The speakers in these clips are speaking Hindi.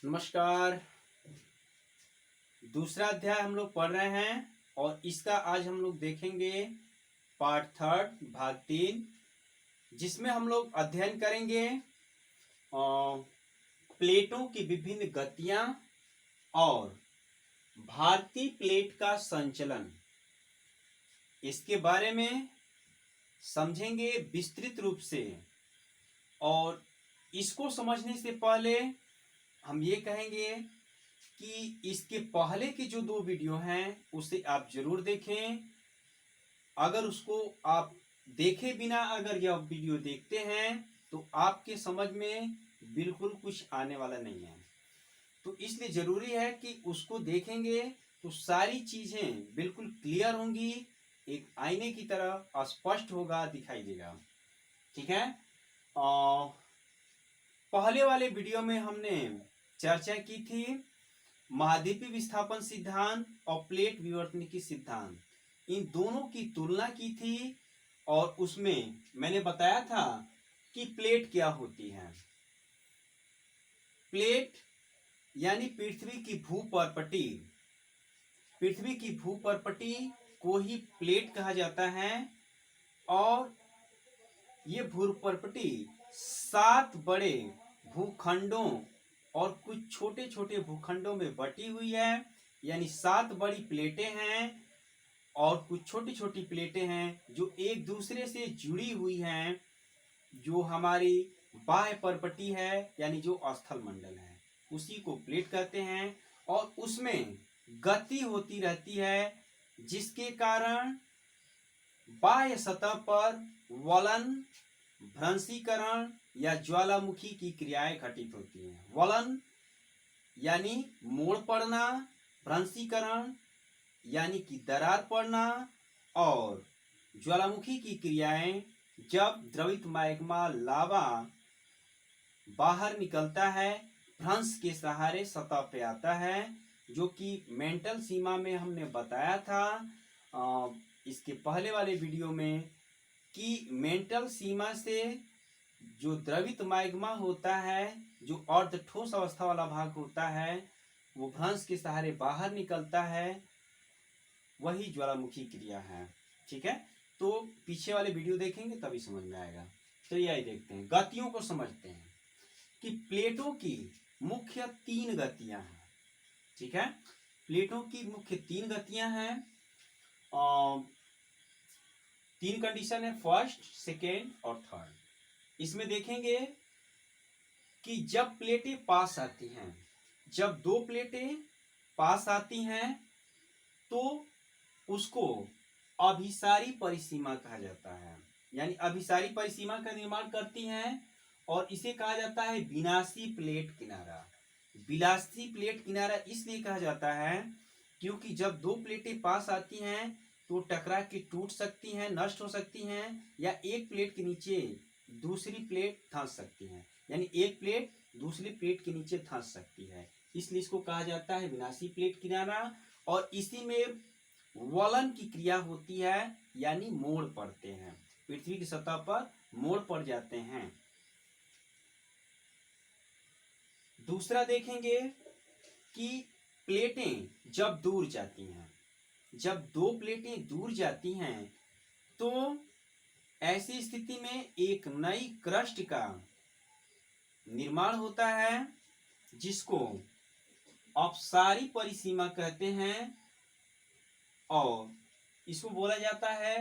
नमस्कार। दूसरा अध्याय हम लोग पढ़ रहे हैं और इसका आज हम लोग देखेंगे पार्ट थर्ड भाग 3, जिसमें हम लोग अध्ययन करेंगे प्लेटों की विभिन्न गतियां और भारतीय प्लेट का संचलन। इसके बारे में समझेंगे विस्तृत रूप से। और इसको समझने से पहले हम ये कहेंगे कि इसके पहले की जो 2 वीडियो हैं उसे आप जरूर देखें। अगर उसको आप देखे बिना अगर यह वीडियो देखते हैं तो आपके समझ में बिल्कुल कुछ आने वाला नहीं है। तो इसलिए जरूरी है कि उसको देखेंगे तो सारी चीजें बिल्कुल क्लियर होंगी, एक आईने की तरह स्पष्ट होगा, दिखाई देगा। ठीक है। पहले वाले वीडियो में हमने चर्चा की थी महाद्वीपीय विस्थापन सिद्धांत और प्लेट विवर्तनिकी सिद्धांत, इन दोनों की तुलना की थी। और उसमें मैंने बताया था कि प्लेट क्या होती है। प्लेट यानी पृथ्वी की भूपर्पटी, पृथ्वी की भूपर्पटी को ही प्लेट कहा जाता है। और ये भूपर्पटी 7 बड़े भूखंडों और कुछ छोटे छोटे भूखंडों में बटी हुई है। यानी 7 बड़ी प्लेटें हैं और कुछ छोटी छोटी प्लेटें हैं जो एक दूसरे से जुड़ी हुई हैं, जो हमारी बाह्य परपटी है यानी जो स्थल मंडल है, उसी को प्लेट कहते हैं। और उसमें गति होती रहती है, जिसके कारण बाह्य सतह पर वलन, भ्रंशीकरण या ज्वालामुखी की क्रियाएं घटित होती हैं। वलन यानी मोड़ पड़ना, भ्रंशीकरण यानी कि दरार पड़ना, और ज्वालामुखी की क्रियाएं जब द्रवित मैग्मा लावा बाहर निकलता है, भ्रंश के सहारे सतह पे आता है, जो कि मेंटल सीमा में हमने बताया था इसके पहले वाले वीडियो में कि मेंटल सीमा से जो द्रवित मैग्मा होता है, जो अर्ध ठोस अवस्था वाला भाग होता है, वो भ्रंश के सहारे बाहर निकलता है, वही ज्वालामुखी क्रिया है। ठीक है। तो पीछे वाले वीडियो देखेंगे तभी समझ में आएगा। तो यही देखते हैं, गतियों को समझते हैं कि प्लेटों की मुख्य 3 गतियां हैं। ठीक है। प्लेटों की मुख्य 3 गतियां हैं। 3 कंडीशन है, फर्स्ट, सेकेंड और थर्ड। इसमें देखेंगे कि जब प्लेटें पास आती हैं, जब 2 प्लेटें पास आती हैं तो उसको अभिसारी परिसीमा कहा जाता है। यानी अभिसारी परिसीमा का निर्माण करती हैं और इसे कहा जाता है विनाशी प्लेट किनारा। विनाशी प्लेट किनारा इसलिए कहा जाता है क्योंकि जब 2 प्लेटें पास आती हैं तो टकरा के टूट सकती हैं, नष्ट हो सकती हैं, या एक प्लेट के नीचे दूसरी प्लेट धंस सकती है। यानी एक प्लेट दूसरी प्लेट के नीचे धंस सकती है, इसलिए इसको कहा जाता है विनाशी प्लेट किनारा। और इसी में वलन की क्रिया होती है, यानी मोड़ पड़ते हैं, पृथ्वी की सतह पर मोड़ पड़ जाते हैं। दूसरा देखेंगे कि प्लेटें जब दूर जाती हैं, जब 2 प्लेटें दूर जाती हैं तो ऐसी स्थिति में एक नई क्रस्ट का निर्माण होता है, जिसको अपसारी परिसीमा कहते हैं। और इसको बोला जाता है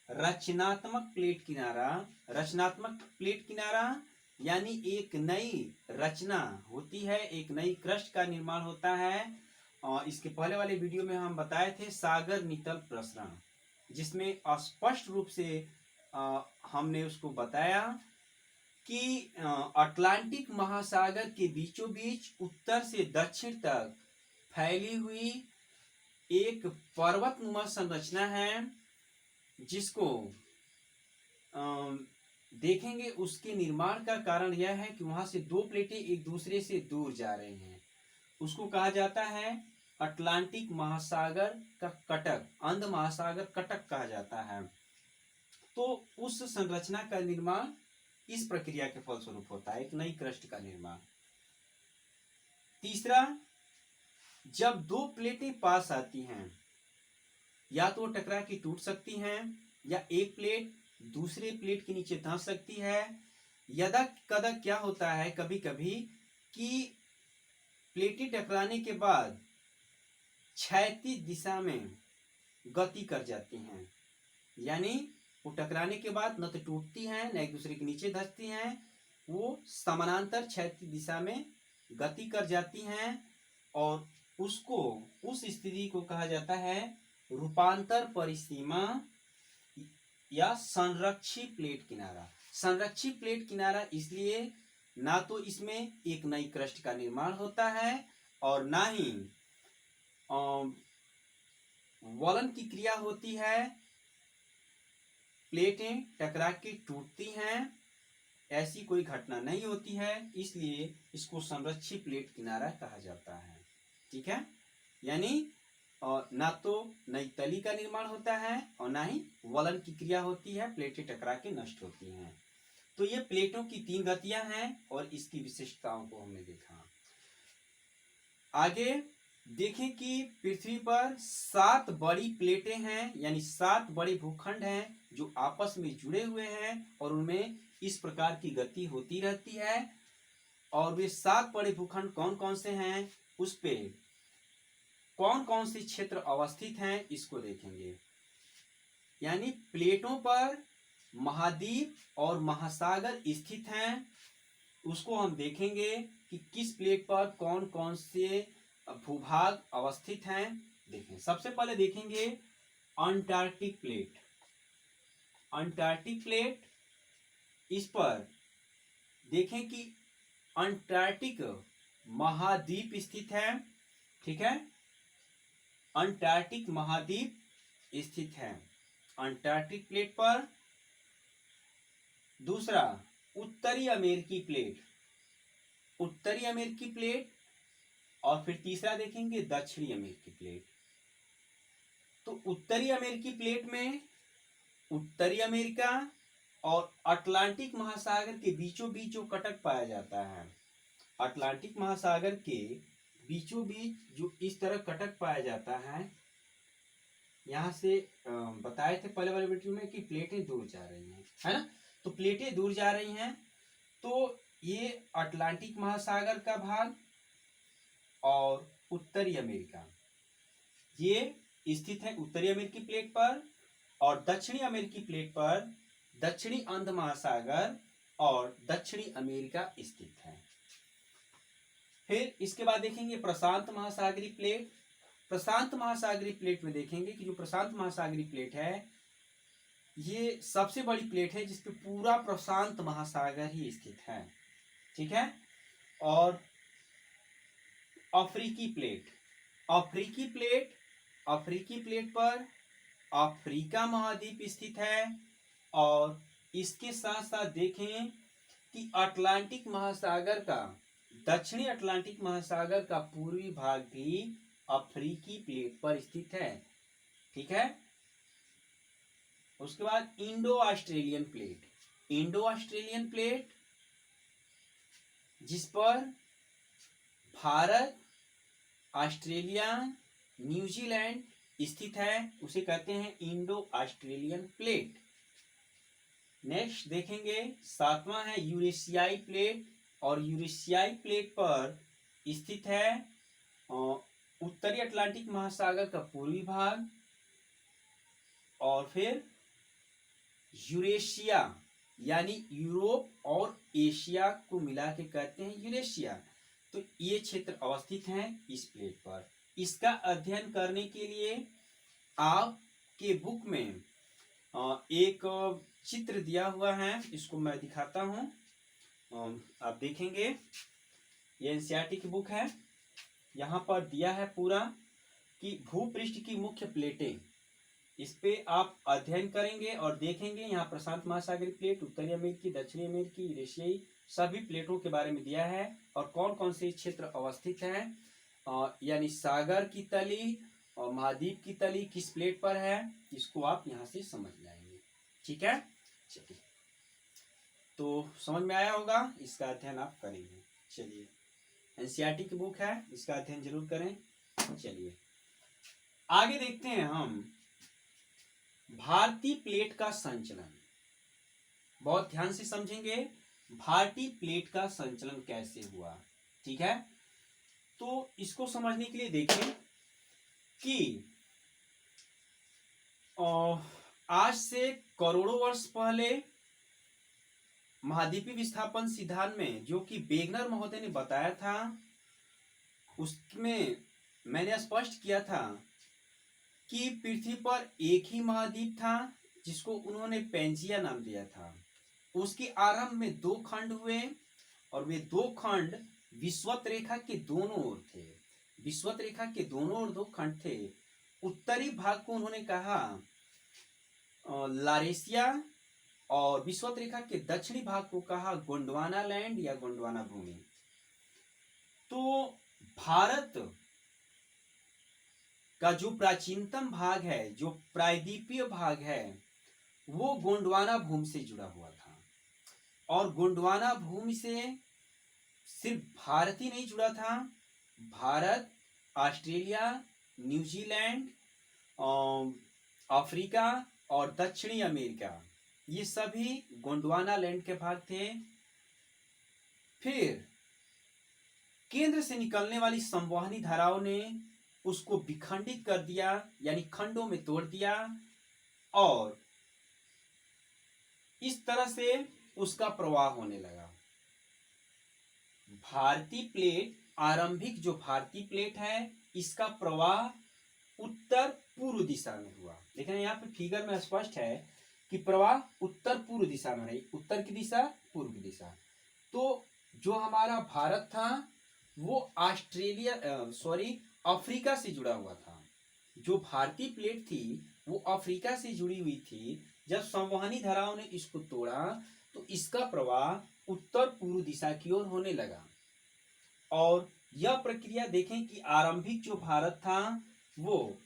रचनात्मक प्लेट किनारा। रचनात्मक प्लेट किनारा यानी एक नई रचना होती है, एक नई क्रस्ट का निर्माण होता है। और इसके पहले वाले वीडियो में हम बताए थे सागर नितल प्रसरण, जिसमें स्पष्ट रूप से हमने उसको बताया कि अटलांटिक महासागर के बीचों बीच उत्तर से दक्षिण तक फैली हुई एक पर्वतनुमा संरचना है, जिसको देखेंगे। उसके निर्माण का कारण यह है कि वहां से 2 प्लेटें एक दूसरे से दूर जा रही हैं। उसको कहा जाता है अटलांटिक महासागर का कटक, अंध महासागर कटक कहा जाता है। तो उस संरचना का निर्माण इस प्रक्रिया के फलस्वरूप होता है, एक नई क्रस्ट का निर्माण। तीसरा, जब दो प्लेटें पास आती हैं, या तो टकरा के टूट सकती हैं, या एक प्लेट दूसरे प्लेट के नीचे धंस सकती है। यदा कदा क्या होता है कभी कभी कि प्लेटें टकराने के बाद क्षैतिज दिशा में गति कर जाती हैं, यानी वो टकराने के बाद न तो टूटती हैं न एक दूसरे के नीचे धंसती हैं, वो समानांतर क्षैतिज दिशा में गति कर जाती हैं, और उसको, उस स्थिति को कहा जाता है रूपांतर परिसीमा या संरक्षी प्लेट किनारा। संरक्षी प्लेट किनारा इसलिए ना तो इसमें एक नई क्रस्ट का निर्माण होता है और ना ही वलन की क्रिया होती है, प्लेटें टकरा के टूटती हैं, ऐसी कोई घटना नहीं होती है, इसलिए इसको संरक्षी प्लेट किनारा कहा जाता है। ठीक है, यानी ना तो नई तली का निर्माण होता है और ना ही वलन की क्रिया होती है, प्लेटें टकरा के नष्ट होती हैं। तो ये प्लेटों की 3 गतियां हैं और इसकी विशिष्टताओं को हमने देखा। आगे देखें कि पृथ्वी पर 7 बड़ी प्लेटें हैं, यानी 7 बड़े भूखंड हैं जो आपस में जुड़े हुए हैं और उनमें इस प्रकार की गति होती रहती है। और वे 7 बड़े भूखंड कौन कौन से हैं, उस पे कौन कौन से क्षेत्र अवस्थित हैं, इसको देखेंगे। यानी प्लेटों पर महाद्वीप और महासागर स्थित हैं, उसको हम देखेंगे कि किस प्लेट पर कौन कौन से भूभाग अवस्थित हैं। देखें, सबसे पहले देखेंगे अंटार्कटिक प्लेट। अंटार्कटिक प्लेट, इस पर देखें कि अंटार्कटिक महाद्वीप स्थित है। ठीक है, अंटार्कटिक महाद्वीप स्थित है अंटार्कटिक प्लेट पर। दूसरा, उत्तरी अमेरिकी प्लेट, उत्तरी अमेरिकी प्लेट। और फिर तीसरा देखेंगे दक्षिणी अमेरिकी प्लेट। तो उत्तरी अमेरिकी प्लेट में उत्तरी अमेरिका और अटलांटिक महासागर के बीचों बीच जो कटक पाया जाता है, अटलांटिक महासागर के बीचों बीच जो इस तरह कटक पाया जाता है, यहाँ से बताए थे पहले वाले वीडियो में कि प्लेटें दूर जा रही हैं, है ना। तो प्लेटें दूर जा रही हैं, तो ये अटलांटिक महासागर का भाग और उत्तरी अमेरिका ये स्थित है उत्तरी अमेरिकी प्लेट पर, और दक्षिणी अमेरिकी प्लेट पर दक्षिणी अंध महासागर और दक्षिणी अमेरिका स्थित है। फिर इसके बाद देखेंगे प्रशांत महासागरीय प्लेट। प्रशांत महासागरीय प्लेट में देखेंगे कि जो प्रशांत महासागरीय प्लेट है, ये सबसे बड़ी प्लेट है जिसपे पूरा प्रशांत महासागर ही स्थित है। ठीक है, और अफ्रीकी प्लेट, अफ्रीकी प्लेट, अफ्रीकी प्लेट पर अफ्रीका महाद्वीप स्थित है, और इसके साथ साथ देखें कि अटलांटिक महासागर का, दक्षिणी अटलांटिक महासागर का पूर्वी भाग भी अफ्रीकी प्लेट पर स्थित है। ठीक है, उसके बाद Indo Australian plate, Indo Australian plate जिस पर भारत, ऑस्ट्रेलिया, न्यूजीलैंड स्थित है, उसे कहते हैं इंडो ऑस्ट्रेलियन प्लेट। नेक्स्ट देखेंगे 7वां है यूरेशियाई प्लेट, और यूरेशियाई प्लेट पर स्थित है उत्तरी अटलांटिक महासागर का पूर्वी भाग, और फिर यूरेशिया यानी यूरोप और एशिया को मिला के कहते हैं यूरेशिया। तो ये क्षेत्र अवस्थित हैं इस प्लेट पर। इसका अध्ययन करने के लिए आपके बुक में एक चित्र दिया हुआ है, इसको मैं दिखाता हूँ, आप देखेंगे। ये एनसीईआरटी की बुक है, यहाँ पर दिया है पूरा कि भूपृष्ठ की मुख्य प्लेटें, इस पे आप अध्ययन करेंगे और देखेंगे। यहाँ प्रशांत महासागरीय प्लेट, उत्तरी अमेरिकी, दक्षिणी अमेरिकी, एशियाई सभी प्लेटों के बारे में दिया है, और कौन कौन से क्षेत्र अवस्थित हैं, यानी सागर की तली और महाद्वीप की तली किस प्लेट पर है, इसको आप यहाँ से समझ जाएंगे। ठीक है, चलिए, तो समझ में आया होगा, इसका अध्ययन आप करेंगे। चलिए। एनसीईआरटी की बुक है, इसका अध्ययन जरूर करें। चलिए आगे देखते हैं हम भारतीय प्लेट का संचलन। बहुत ध्यान से समझेंगे भारतीय प्लेट का संचलन कैसे हुआ, ठीक है। तो इसको समझने के लिए देखें कि आज से करोड़ों वर्ष पहले महाद्वीपीय विस्थापन सिद्धांत में जो कि वेगनर महोदय ने बताया था, उसमें मैंने स्पष्ट किया था कि पृथ्वी पर एक ही महाद्वीप था जिसको उन्होंने पेंजिया नाम दिया था। उसके आरंभ में 2 खंड हुए और वे 2 खंड विषुवत रेखा के दोनों ओर थे। विषुवत रेखा के दोनों ओर 2 खंड थे। उत्तरी भाग को उन्होंने कहा लारेशिया और विषुवत रेखा के दक्षिणी भाग को कहा गोंडवाना लैंड या गोंडवाना भूमि। तो भारत का जो प्राचीनतम भाग है, जो प्रायद्वीपीय भाग है, वो गोंडवाना भूमि से जुड़ा हुआ था। और गोंडवाना भूमि से सिर्फ भारत ही नहीं जुड़ा था, भारत, ऑस्ट्रेलिया, न्यूजीलैंड, अफ्रीका और दक्षिणी अमेरिका, ये सभी गोंडवाना लैंड के भाग थे। फिर केंद्र से निकलने वाली संवहनी धाराओं ने उसको विखंडित कर दिया, यानी खंडों में तोड़ दिया, और इस तरह से उसका प्रवाह होने लगा। भारतीय प्लेट, आरंभिक जो भारतीय प्लेट है, इसका प्रवाह उत्तर पूर्व दिशा में हुआ। लेकिन यहाँ पे फिगर में स्पष्ट है कि प्रवाह उत्तर पूर्व दिशा में रही, उत्तर की दिशा, पूर्व की दिशा। तो जो हमारा भारत था वो अफ्रीका से जुड़ा हुआ था। जो भारतीय प्लेट थी वो अफ्रीका से जुड़ी हुई थी। जब संवहनी धाराओं ने इसको तोड़ा तो इसका प्रवाह उत्तर पूर्व दिशा की ओर होने लगा। और यह प्रक्रिया देखें कि आरंभिक जो भारत था वो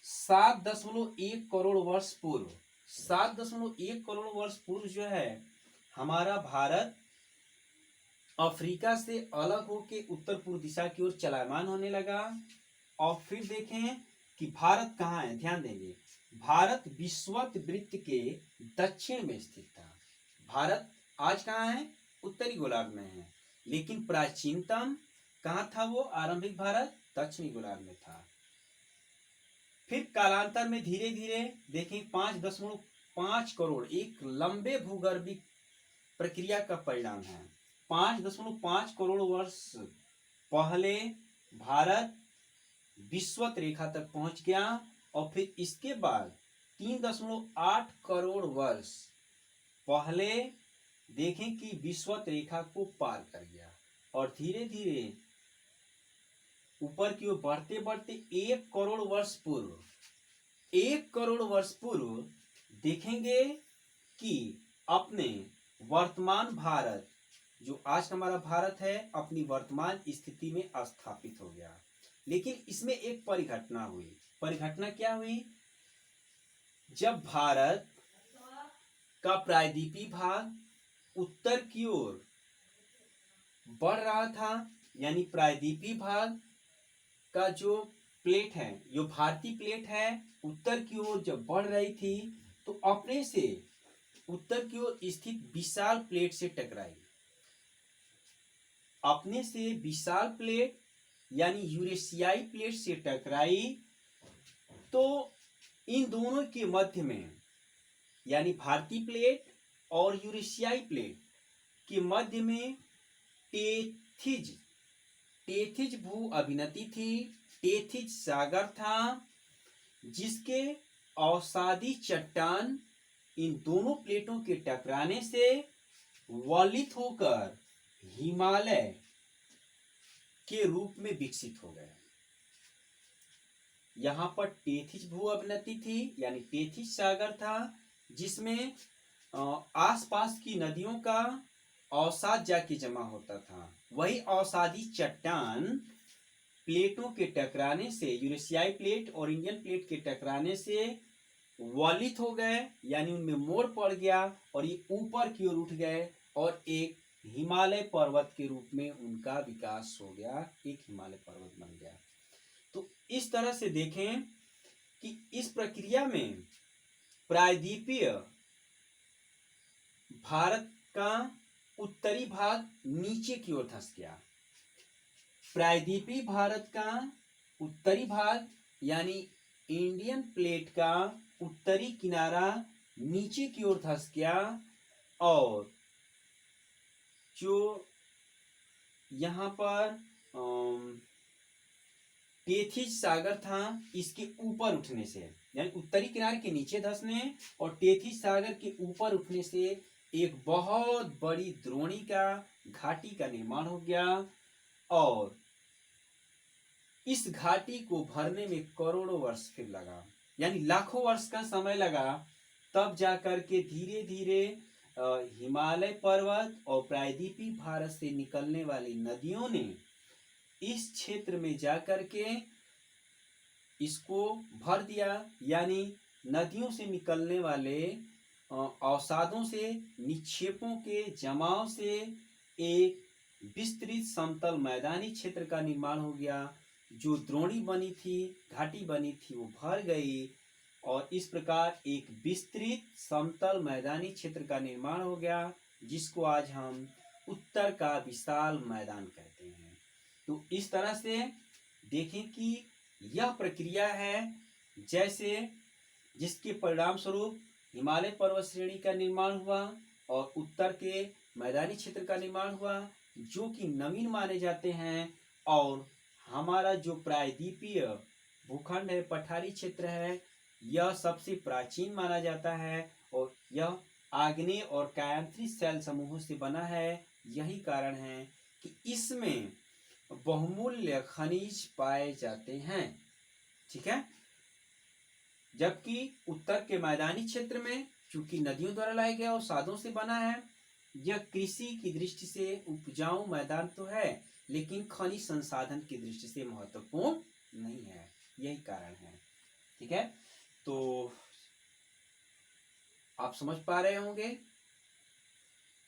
7.1 करोड़ वर्ष पूर्व, 7.1 करोड़ वर्ष पूर्व जो है हमारा भारत अफ्रीका से अलग होके उत्तर पूर्व दिशा की ओर चलायमान होने लगा। और फिर देखें कि भारत कहाँ है, ध्यान देंगे, भारत विषुवत वृत्त के दक्षिण में स्थित था। भारत आज कहाँ है, उत्तरी गोलार्ध में है, लेकिन प्राचीनतम कहाँ था वो आरंभिक भारत, दक्षिणी गोलार्ध में था। फिर कालांतर में धीरे धीरे देखें 5.5 करोड़ एक लंबे भूगर्भिक प्रक्रिया का परिणाम है। 5.5 करोड़ वर्ष पहले भारत विषुवत रेखा तक पहुंच गया और फिर इसके बाद 3.8 करोड़ वर्ष पहले देखें कि विषुवत रेखा को पार कर गया और धीरे धीरे ऊपर की ओर बढ़ते बढ़ते 1 करोड़ वर्ष पूर्व, 1 करोड़ वर्ष पूर्व देखेंगे कि अपने वर्तमान भारत, जो आज हमारा भारत है, अपनी वर्तमान स्थिति में स्थापित हो गया। लेकिन इसमें एक परिघटना हुई। परिघटना क्या हुई? जब भारत का प्रायद्वीपीय भाग उत्तर की ओर बढ़ रहा था, यानी प्रायद्वीपीय भाग का जो प्लेट है, जो भारतीय प्लेट है, उत्तर की ओर जब बढ़ रही थी तो अपने से उत्तर की ओर स्थित विशाल प्लेट से टकराई। अपने से विशाल प्लेट यानी यूरेशियाई प्लेट से टकराई। तो इन दोनों के मध्य में, यानी भारतीय प्लेट और यूरेशियाई प्लेट के मध्य में टेथिज भू अभिनति थी, टेथिज सागर था, जिसके अवसादी चट्टान इन दोनों प्लेटों के टकराने से वलित होकर हिमालय के रूप में विकसित हो गए। यहां पर टेथिज भू अभिनति थी, यानी टेथिज सागर था, जिसमें आसपास की नदियों का अवसाद जाके जमा होता था। वही अवसादी चट्टान प्लेटों के टकराने से, यूरेशियाई प्लेट और इंडियन प्लेट के टकराने से वलित हो गए, यानी उनमें मोड़ पड़ गया और ये ऊपर की ओर उठ गए और एक हिमालय पर्वत के रूप में उनका विकास हो गया, एक हिमालय पर्वत बन गया। तो इस तरह से देखें कि इस प्रक्रिया में प्रायद्वीपीय भारत का उत्तरी भाग नीचे की ओर धंस गया। प्रायद्वीपीय भारत का उत्तरी भाग यानी इंडियन प्लेट का उत्तरी किनारा नीचे की ओर धंस गया और जो यहाँ पर टेथिस सागर था इसके ऊपर उठने से, यानी उत्तरी किनारे के नीचे धंसने और टेथिस सागर के ऊपर उठने से एक बहुत बड़ी द्रोणिका घाटी का निर्माण हो गया और इस घाटी को भरने में करोड़ों वर्ष फिर लगा, यानी लाखों वर्ष का समय लगा। तब जाकर के धीरे धीरे हिमालय पर्वत और प्रायद्वीपीय भारत से निकलने वाली नदियों ने इस क्षेत्र में जाकर के इसको भर दिया, यानी नदियों से निकलने वाले अवसादों से, निक्षेपों के जमाव से एक विस्तृत समतल मैदानी क्षेत्र का निर्माण हो गया। जो द्रोणी बनी थी, घाटी बनी थी, वो भर गई और इस प्रकार एक विस्तृत समतल मैदानी क्षेत्र का निर्माण हो गया, जिसको आज हम उत्तर का विशाल मैदान कहते हैं। तो इस तरह से देखें कि यह प्रक्रिया है जैसे जिसके परिणाम स्वरूप हिमालय पर्वत श्रेणी का निर्माण हुआ और उत्तर के मैदानी क्षेत्र का निर्माण हुआ, जो कि नवीन माने जाते हैं। और हमारा जो प्रायद्वीपीय भूखंड है, पठारी क्षेत्र है, यह सबसे प्राचीन माना जाता है और यह आग्नेय और कायांतरित शैल समूहों से बना है। यही कारण है कि इसमें बहुमूल्य खनिज पाए जाते हैं। ठीक है, जबकि उत्तर के मैदानी क्षेत्र में चूंकि नदियों द्वारा लाए गए और साधों से बना है, यह कृषि की दृष्टि से उपजाऊ मैदान तो है लेकिन खनिज संसाधन की दृष्टि से महत्वपूर्ण नहीं है। यही कारण है। ठीक है, तो आप समझ पा रहे होंगे।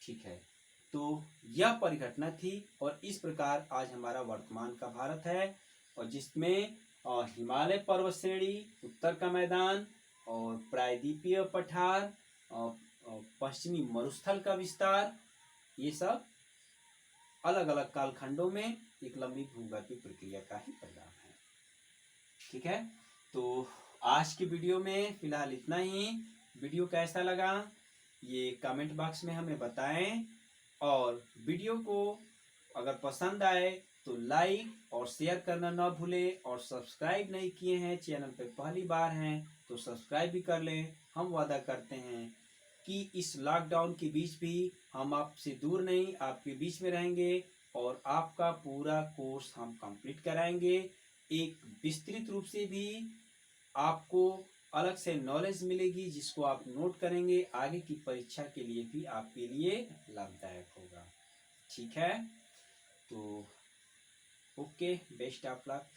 ठीक है, तो यह परिघटना थी और इस प्रकार आज हमारा वर्तमान का भारत है और जिसमें हिमालय पर्वत श्रेणी, उत्तर का मैदान और प्रायद्वीपीय पठार और पश्चिमी मरुस्थल का विस्तार, ये सब अलग अलग कालखंडों में एक लंबी भूगर्भीय प्रक्रिया का ही परिणाम है। ठीक है, तो आज की वीडियो में फिलहाल इतना ही। वीडियो कैसा लगा ये कमेंट बॉक्स में हमें बताएं और वीडियो को अगर पसंद आए तो लाइक और शेयर करना ना भूलें और सब्सक्राइब नहीं किए हैं, चैनल पे पहली बार हैं तो सब्सक्राइब भी कर लें। हम वादा करते हैं कि इस लॉकडाउन के बीच भी हम आपसे दूर नहीं, आपके बीच में रहेंगे और आपका पूरा कोर्स हम कंप्लीट कराएंगे। एक विस्तृत रूप से भी आपको अलग से नॉलेज मिलेगी जिसको आप नोट करेंगे, आगे की परीक्षा के लिए भी आपके लिए लाभदायक होगा। ठीक है, तो ओके, बेस्ट ऑफ लक।